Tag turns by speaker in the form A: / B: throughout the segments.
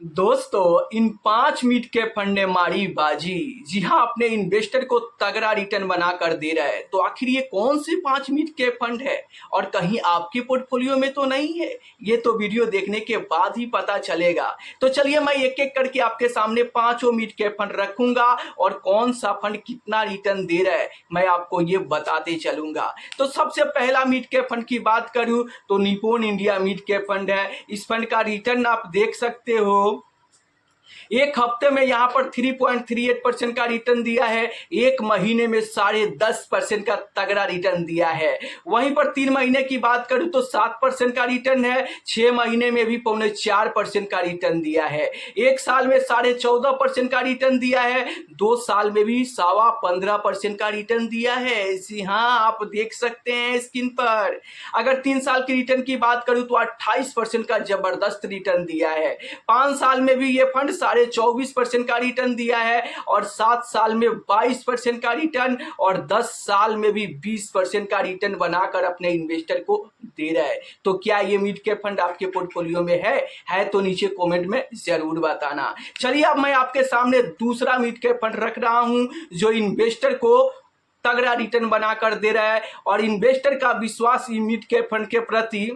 A: दोस्तों, इन 5 मिनट के फंड ने मारी बाजी। जी हाँ, अपने इन्वेस्टर को तगड़ा रिटर्न बना कर दे रहा है। तो आखिर ये कौन से 5 मिनट के फंड है और कहीं आपके पोर्टफोलियो में तो नहीं है? ये तो वीडियो देखने के बाद ही पता चलेगा। तो चलिए, मैं एक एक करके आपके सामने 5 मिनट के फंड रखूंगा और कौन सा फंड कितना रिटर्न दे रहा है मैं आपको ये बताते चलूंगा। तो सबसे पहला मिड के फंड की बात करूं तो निप्पॉन इंडिया मिड के फंड है। इस फंड का रिटर्न आप देख सकते हो, एक हफ्ते में यहाँ पर 3.38% का रिटर्न दिया है, एक महीने में 10.5% का तगड़ा रिटर्न दिया है। वहीं पर 3 महीने की बात करूं तो 7% का रिटर्न है, 6 महीने में भी 4.25% का रिटर्न दिया है, एक साल में 14.5% का रिटर्न दिया है, 2 साल में भी 15% का रिटर्न दिया है। जी हाँ, आप देख सकते हैं स्क्रीन पर। अगर 3 साल की रिटर्न की बात करूं तो 28% का जबरदस्त रिटर्न दिया है। 5 साल में भी ये फंड 24.5% का रिटर्न दिया है और 7 साल में 22% का रिटर्न और 10 साल में भी 20% का रिटर्न बनाकर अपने इन्वेस्टर को दे रहा है। तो क्या ये मिड कैप फंड आपके पोर्टफोलियो में है तो नीचे कमेंट में जरूर बताना। चलिए, अब मैं आपके सामने दूसरा मिड कैप फंड रख रहा हूं जो इन्वेस्टर को तगड़ा रिटर्न बनाकर दे रहा है और इन्वेस्टर का विश्वास मिड कैप फंड के प्रति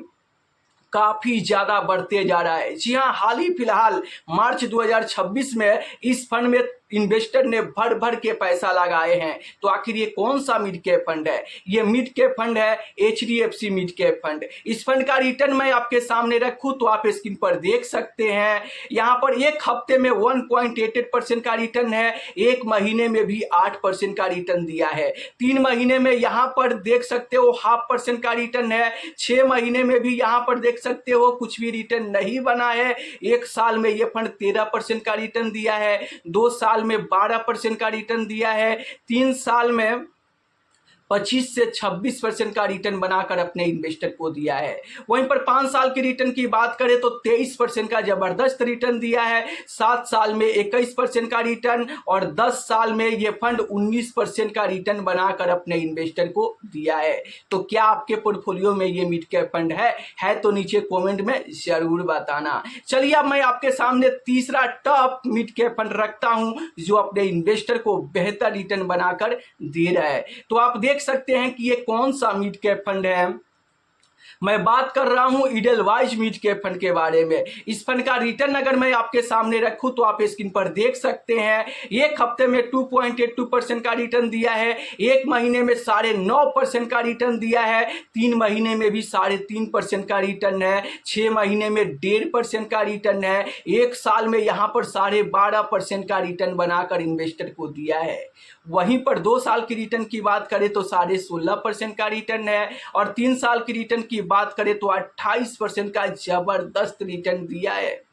A: काफी ज्यादा बढ़ते जा रहा है। जी हाँ, हाल ही फिलहाल मार्च 2026 में इस फंड में इन्वेस्टर ने भर भर के पैसा लगाए हैं। तो आखिर ये कौन सा मिड कैप फंड है? ये मिड कैप फंड है HDFC मिड कैप फंड। इस फंड का रिटर्न मैं आपके सामने रखूं तो आप स्क्रीन पर देख सकते हैं। यहाँ पर एक हफ्ते में 1.88% का रिटर्न है, एक महीने में भी 8% का रिटर्न दिया है, 3 महीने में यहाँ पर देख सकते हो 0.5% का रिटर्न है, 6 महीने में भी यहाँ पर देख सकते हो कुछ भी रिटर्न नहीं बना है, एक साल में ये फंड 13% का रिटर्न दिया है, 2 साल में 12% का रिटर्न दिया है, 3 साल में 25 से 26% का रिटर्न बनाकर अपने इन्वेस्टर को दिया है। वहीं पर 5 साल की रिटर्न की बात करें तो 23% का जबरदस्त रिटर्न दिया है, 7 साल में 21% का रिटर्न और 10 साल में ये फंड 19% का रिटर्न बनाकर अपने इन्वेस्टर को दिया है। तो क्या आपके पोर्टफोलियो में ये मिड कैप फंड है तो नीचे कमेंट में जरूर बताना। चलिए, अब मैं आपके सामने तीसरा टॉप मिड कैप फंड रखता हूं जो अपने इन्वेस्टर को बेहतर रिटर्न बनाकर दे रहा है। तो आप देख सकते हैं कि ये कौन सा मिड कैप फंड है। मैं बात कर रहा हूं इडलवाइज मिड कैप फंड के बारे में। इस फंड का रिटर्न अगर मैं आपके सामने रखूं तो आप स्क्रीन पर देख सकते हैं, एक हफ्ते में 2.82% का रिटर्न दिया है, एक महीने में 9.5% का रिटर्न दिया है, 3 महीने में भी 3.5% का रिटर्न है, 6 महीने में 1.5% का रिटर्न है, एक साल में यहां पर 12.5% का रिटर्न बनाकर इन्वेस्टर को दिया है। वहीं पर 2 साल की रिटर्न की बात करें तो 16.5% का रिटर्न है और 3 साल की रिटर्न की बात करें तो 28% का जबरदस्त रिटर्न दिया है।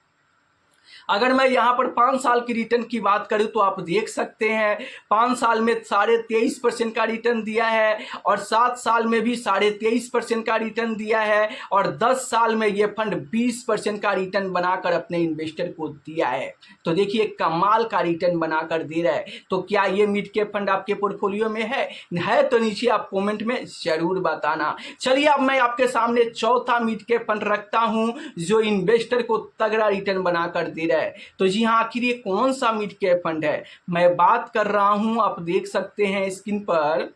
A: अगर मैं यहाँ पर 5 साल की रिटर्न की बात करूँ तो आप देख सकते हैं 5 साल में 23.5% का रिटर्न दिया है और 7 साल में भी 23.5% का रिटर्न दिया है और 10 साल में ये फंड 20% का रिटर्न बनाकर अपने इन्वेस्टर को दिया है। तो देखिए, कमाल का रिटर्न बनाकर दे रहा है। तो क्या ये मिड कैप फंड आपके पोर्टफोलियो में है तो नीचे आप कमेंट में जरूर बताना। चलिए, अब मैं आपके सामने चौथा मिड कैप फंड रखता हूं जो इन्वेस्टर को तगड़ा रिटर्न बनाकर दे रहा है। तो जी हाँ, आखिर ये कौन सा मिड कैप फंड है? मैं बात कर रहा हूं, आप देख सकते हैं स्क्रीन पर,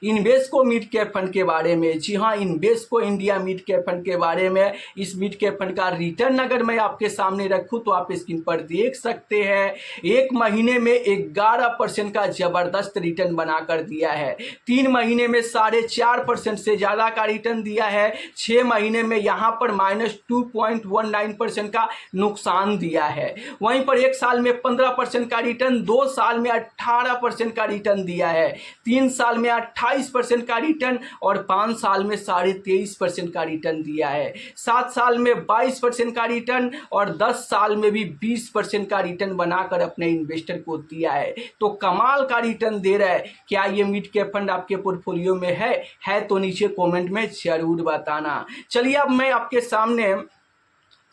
A: इन्वेस्को मिड कैप फंड के बारे में। जी हाँ, Invesco India mid cap fund के बारे में। इस मिड कैप फंड का रिटर्न अगर मैं आपके सामने रखूं तो आप स्क्रीन पर देख सकते हैं, एक महीने में 11% का जबरदस्त रिटर्न बनाकर दिया है, 3 महीने में 4.5% से ज्यादा का रिटर्न दिया है, 6 महीने में यहां पर -2.19% का नुकसान दिया है। वहीं पर एक साल में 15% का रिटर्न, 2 साल में 18% का रिटर्न दिया है, 3 साल में 28% का रिटर्न और 5 साल में 23.5% का रिटर्न दिया है, 7 साल में 22% का रिटर्न और 10 साल में भी 20% का रिटर्न बनाकर अपने इन्वेस्टर को दिया है। तो कमाल का रिटर्न दे रहा है। क्या ये मिड कैप फंड आपके पोर्टफोलियो में है तो नीचे कमेंट में जरूर बताना। चलिए, अब मैं आपके सामने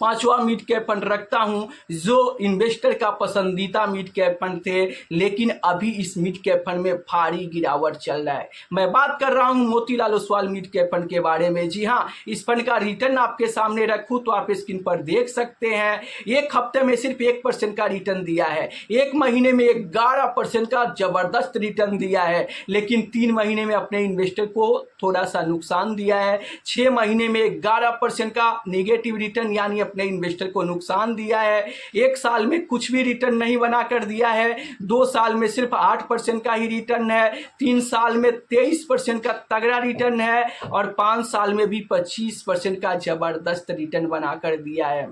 A: पांचवा मिड कैप फंड रखता हूं जो इन्वेस्टर का पसंदीदा मिड कैप फंड थे, लेकिन अभी इस मिड कैप फंड में भारी गिरावट चल रहा है। मैं बात कर रहा हूं Motilal Oswal mid cap fund के बारे में। जी हां, इस फंड का रिटर्न आपके सामने रखूं तो आप स्क्रीन पर देख सकते हैं। एक हफ्ते में सिर्फ 1% का रिटर्न दिया है, एक महीने में 11% का जबरदस्त रिटर्न दिया है, लेकिन 3 महीने में अपने इन्वेस्टर को थोड़ा सा नुकसान दिया है। 6 महीने में 11% का नेगेटिव रिटर्न यानी अपने इन्वेस्टर को नुकसान दिया है। 1 साल में कुछ भी रिटर्न नहीं बना कर दिया है। 2 साल में सिर्फ 8% का ही रिटर्न है। 3 साल में 23% का तगड़ा रिटर्न है और 5 साल में भी 25% का जबरदस्त रिटर्न बना कर दिया है।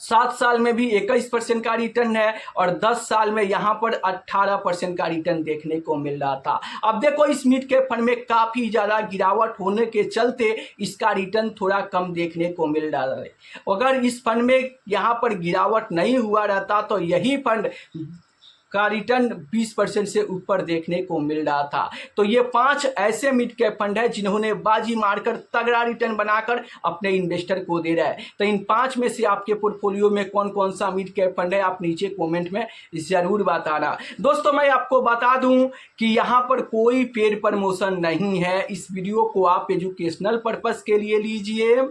A: 7 साल में भी 21% का रिटर्न है और 10 साल में यहां पर 18% का रिटर्न देखने को मिल रहा था। अब देखो इस मिड कैप फंड में काफी ज्यादा गिरावट होने के चलते इसका रिटर्न थोड़ा कम देखने को मिल रहा है। अगर इस फंड में यहां पर गिरावट नहीं हुआ रहता तो यही फंड का रिटर्न 20% से ऊपर देखने को मिल रहा था। तो ये 5 ऐसे मिड कैप फंड है जिन्होंने बाजी मारकर तगड़ा रिटर्न बनाकर अपने इन्वेस्टर को दे रहा है। तो इन 5 में से आपके पोर्टफोलियो में कौन कौन सा मिड कैप फंड है आप नीचे कमेंट में जरूर बताना। दोस्तों मैं आपको बता दूं कि यहाँ पर कोई पेड प्रमोशन नहीं है। इस वीडियो को आप एजुकेशनल पर्पस के लिए लीजिए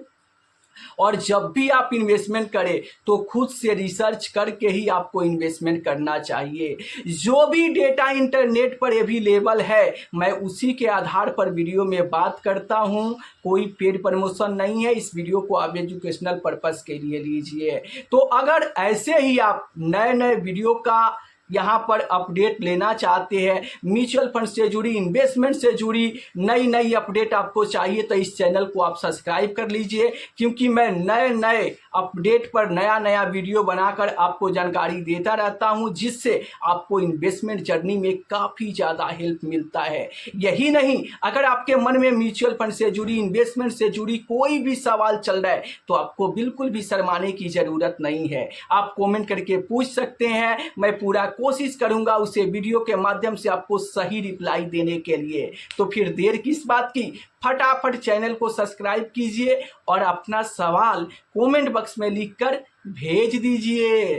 A: और जब भी आप इन्वेस्टमेंट करें तो खुद से रिसर्च करके ही आपको इन्वेस्टमेंट करना चाहिए। जो भी डेटा इंटरनेट पर अवेलेबल है मैं उसी के आधार पर वीडियो में बात करता हूं। कोई पेड प्रमोशन नहीं है। इस वीडियो को आप एजुकेशनल पर्पस के लिए लीजिए। तो अगर ऐसे ही आप नए नए वीडियो का यहाँ पर अपडेट लेना चाहते हैं, म्यूचुअल फंड से जुड़ी, इन्वेस्टमेंट से जुड़ी नई नई अपडेट आपको चाहिए तो इस चैनल को आप सब्सक्राइब कर लीजिए, क्योंकि मैं नए नए अपडेट पर नया नया वीडियो बनाकर आपको जानकारी देता रहता हूं, जिससे आपको इन्वेस्टमेंट जर्नी में काफ़ी ज़्यादा हेल्प मिलता है। यही नहीं, अगर आपके मन में म्यूचुअल फंड से जुड़ी, इन्वेस्टमेंट से जुड़ी कोई भी सवाल चल रहा है तो आपको बिल्कुल भी शर्माने की ज़रूरत नहीं है। आप कमेंट करके पूछ सकते हैं, मैं पूरा कोशिश करूंगा उसे वीडियो के माध्यम से आपको सही रिप्लाई देने के लिए। तो फिर देर किस बात की, फटाफट चैनल को सब्सक्राइब कीजिए और अपना सवाल कमेंट बॉक्स में लिखकर भेज दीजिए।